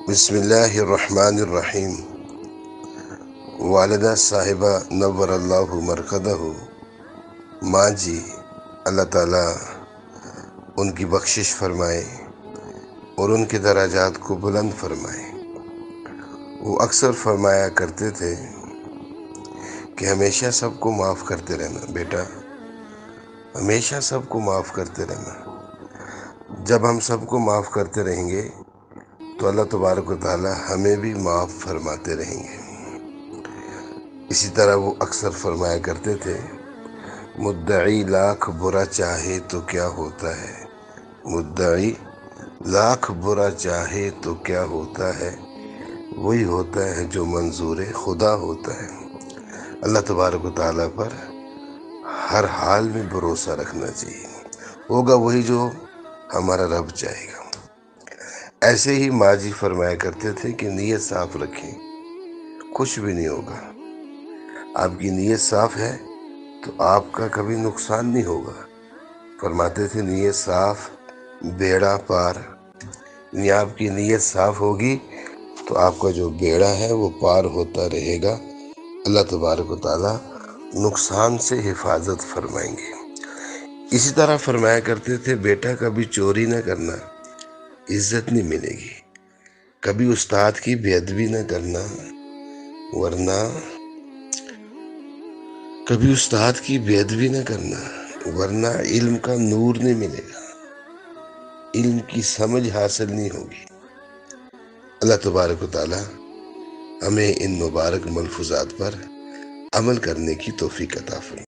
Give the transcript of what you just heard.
بسم اللہ الرحمن الرحیم۔ والدہ صاحبہ نور اللہ مرقدہ، ماں جی اللہ تعالیٰ ان کی بخشش فرمائے اور ان کے درجات کو بلند فرمائے۔ وہ اکثر فرمایا کرتے تھے کہ ہمیشہ سب کو معاف کرتے رہنا بیٹا، ہمیشہ سب کو معاف کرتے رہنا۔ جب ہم سب کو معاف کرتے رہیں گے تو اللہ تبارک و تعالیٰ ہمیں بھی معاف فرماتے رہیں گے۔ اسی طرح وہ اکثر فرمایا کرتے تھے، مدعی لاکھ برا چاہے تو کیا ہوتا ہے، مدعی لاکھ برا چاہے تو کیا ہوتا ہے، وہی ہوتا ہے جو منظور خدا ہوتا ہے۔ اللہ تبارک و تعالیٰ پر ہر حال میں بھروسہ رکھنا چاہیے، ہوگا وہی جو ہمارا رب چاہے گا۔ ایسے ہی ماں جی فرمایا کرتے تھے کہ نیت صاف رکھیں، کچھ بھی نہیں ہوگا۔ آپ کی نیت صاف ہے تو آپ کا کبھی نقصان نہیں ہوگا۔ فرماتے تھے نیت صاف بیڑا پار، یعنی آپ کی نیت صاف ہوگی تو آپ کا جو بیڑا ہے وہ پار ہوتا رہے گا۔ اللہ تبارک و تعالیٰ نقصان سے حفاظت فرمائیں گے۔ اسی طرح فرمایا کرتے تھے، بیٹا کبھی چوری نہ کرنا، عزت نہیں ملے گی۔ کبھی استاد کی بے ادبی نہ کرنا، کبھی استاد کی بے ادبی نہ کرنا، ورنہ علم کا نور نہیں ملے گا، علم کی سمجھ حاصل نہیں ہوگی۔ اللہ تبارک و تعالیٰ ہمیں ان مبارک ملفوظات پر عمل کرنے کی توفیق عطا فرمائے۔